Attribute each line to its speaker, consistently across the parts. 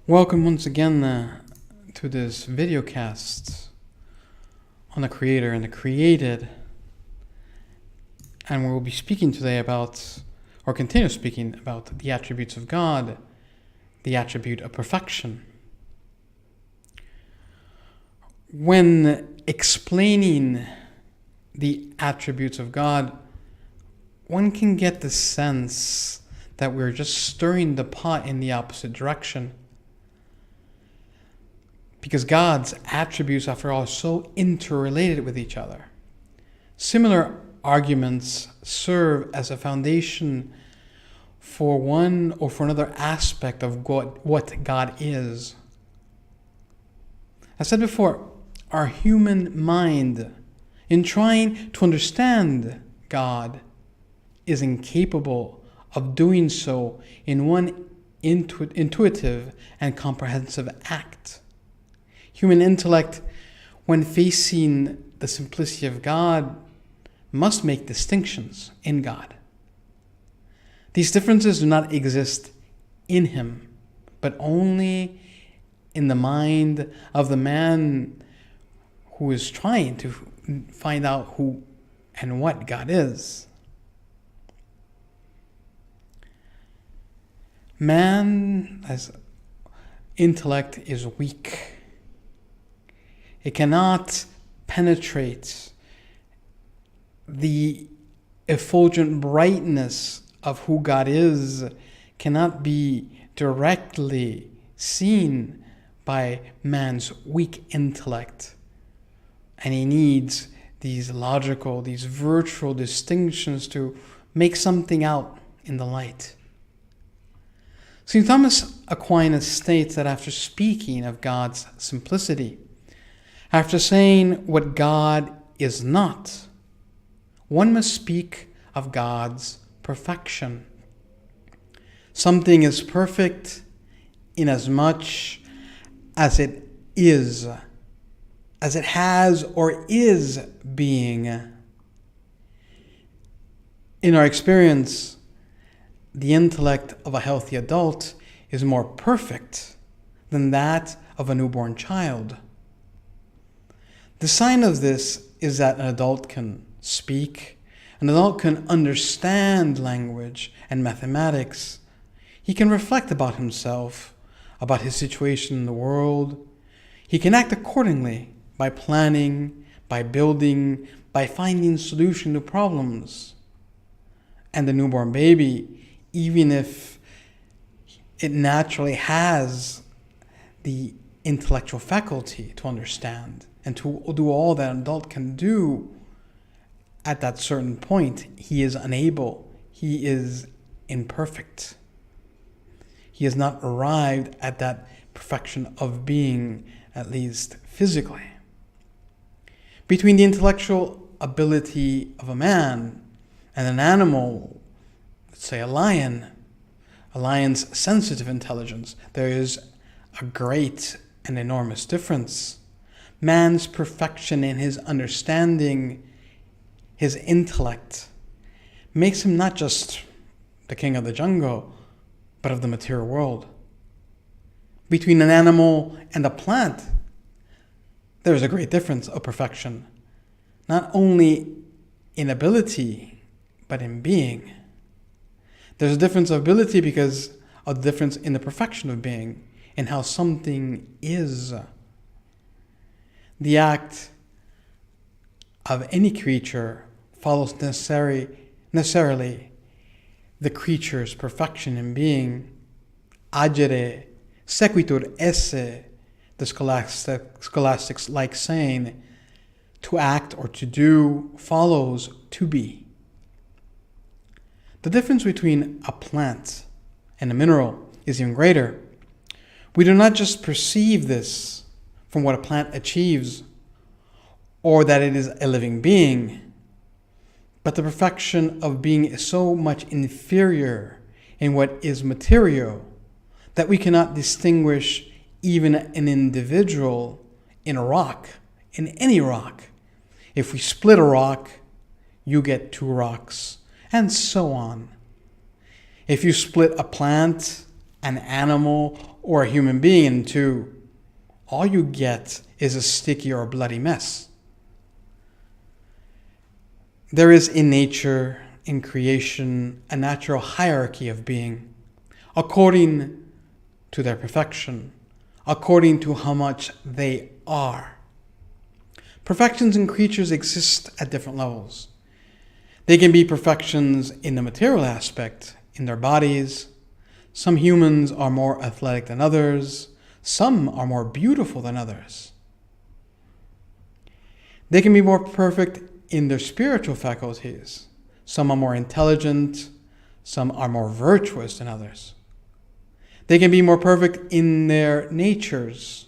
Speaker 1: Welcome once again to this video cast on the Creator and the Created. And we'll be speaking today about, or continue speaking about, the attributes of God, the attribute of perfection. When explaining the attributes of God, one can get the sense that we're just stirring the pot in the opposite direction. Because God's attributes, after all, are so interrelated with each other. Similar arguments serve as a foundation for one or for another aspect of what God is. I said before, our human mind, in trying to understand God, is incapable of doing so in one intuitive and comprehensive act. Human intellect, when facing the simplicity of God, must make distinctions in God. These differences do not exist in Him, but only in the mind of the man who is trying to find out who and what God is. Man's intellect is weak. It cannot penetrate the effulgent brightness of who God is, cannot be directly seen by man's weak intellect. And he needs these logical, these virtual distinctions to make something out in the light. St. Thomas Aquinas states that after speaking of God's simplicity, after saying what God is not, one must speak of God's perfection. Something is perfect inasmuch as it is, as it has or is being. In our experience, the intellect of a healthy adult is more perfect than that of a newborn child. The sign of this is that an adult can speak, an adult can understand language and mathematics. He can reflect about himself, about his situation in the world. He can act accordingly by planning, by building, by finding solutions to problems. And the newborn baby, even if it naturally has the intellectual faculty to understand and to do all that an adult can do, at that certain point, he is unable. He is imperfect. He has not arrived at that perfection of being, at least physically. Between the intellectual ability of a man and an animal, let's say a lion's sensitive intelligence, there is a great and enormous difference. Man's perfection in his understanding, his intellect, makes him not just the king of the jungle, but of the material world. Between an animal and a plant, there is a great difference of perfection, not only in ability, but in being. There's a difference of ability because of the difference in the perfection of being, in how something is. The act of any creature follows necessarily the creature's perfection in being. Agere sequitur esse, the scholastics like saying, to act or to do follows to be. The difference between a plant and a mineral is even greater. We do not just perceive this from what a plant achieves, or that it is a living being, but the perfection of being is so much inferior in what is material that we cannot distinguish even an individual in a rock, in any rock. If we split a rock, you get two rocks, and so on. If you split a plant, an animal or a human being into, all you get is a sticky or a bloody mess. There is in nature, in creation, a natural hierarchy of being, according to their perfection, according to how much they are. Perfections in creatures exist at different levels. They can be perfections in the material aspect, in their bodies. Some humans are more athletic than others. Some are more beautiful than others. They can be more perfect in their spiritual faculties. Some are more intelligent. Some are more virtuous than others. They can be more perfect in their natures.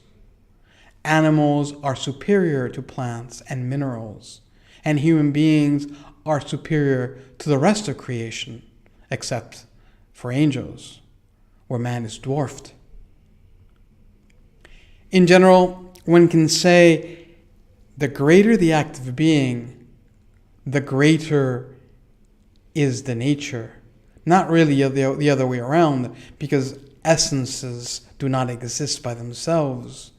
Speaker 1: Animals are superior to plants and minerals, and human beings are superior to the rest of creation, except for angels, where man is dwarfed. In general, one can say the greater the active being, the greater is the nature. Not really the other way around, because essences do not exist by themselves.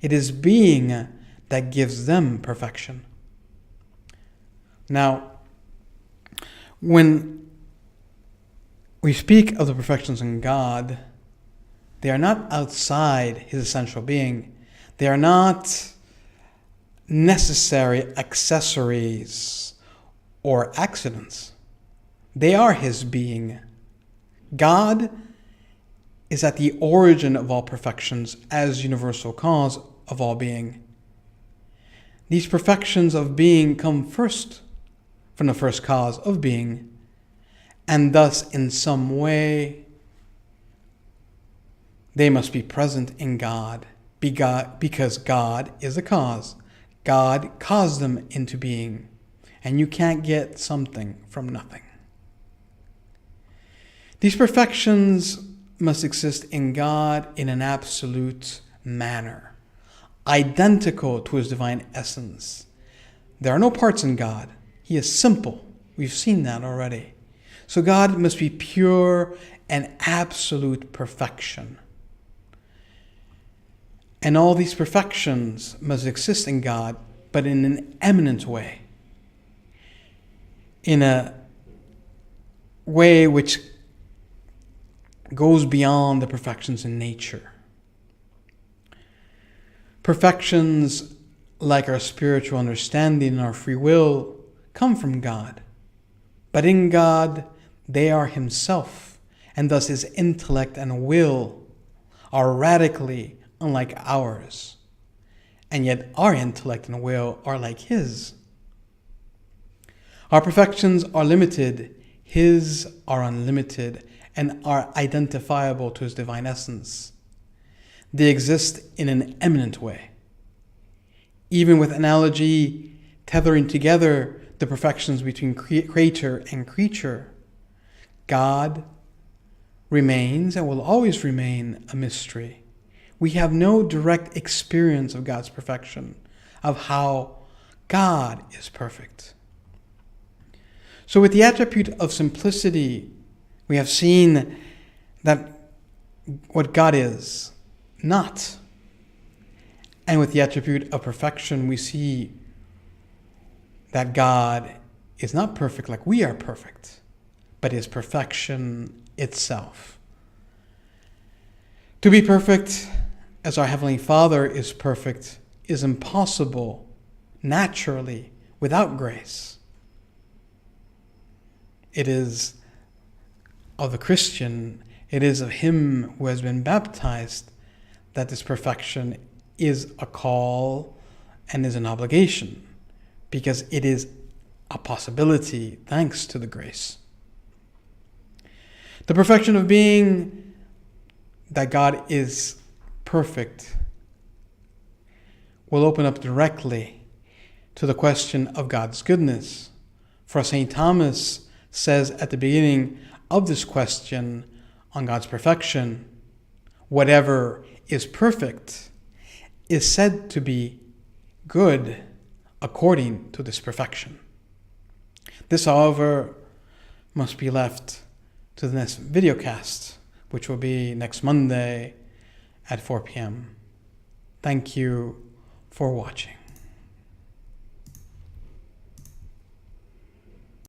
Speaker 1: It is being that gives them perfection. Now, when we speak of the perfections in God, they are not outside his essential being. They are not necessary accessories or accidents. They are his being. God is at the origin of all perfections as universal cause of all being. These perfections of being come first from the first cause of being, and thus in some way they must be present in God because God is a cause. God caused them into being, and you can't get something from nothing. These perfections must exist in God in an absolute manner, identical to his divine essence. There are no parts in God. He is simple. We've seen that already. So God must be pure and absolute perfection. And all these perfections must exist in God, but in an eminent way. In a way which goes beyond the perfections in nature. Perfections like our spiritual understanding and our free will come from God. But in God, they are himself, and thus his intellect and will are radically unlike ours. And yet our intellect and will are like his. Our perfections are limited, his are unlimited, and are identifiable to his divine essence. They exist in an eminent way. Even with analogy tethering together the perfections between creator and creature, God remains and will always remain a mystery. We have no direct experience of God's perfection, of how God is perfect. So with the attribute of simplicity, we have seen that what God is not. And with the attribute of perfection, we see that God is not perfect like we are perfect, but is perfection itself. To be perfect as our Heavenly Father is perfect is impossible naturally without grace. It is of the Christian, it is of him who has been baptized, that this perfection is a call and is an obligation, because it is a possibility thanks to the grace. The perfection of being that God is perfect will open up directly to the question of God's goodness. For St. Thomas says at the beginning of this question on God's perfection, whatever is perfect is said to be good according to this perfection. This, however, must be left to the next videocast, which will be next Monday at 4 p.m. Thank you for watching.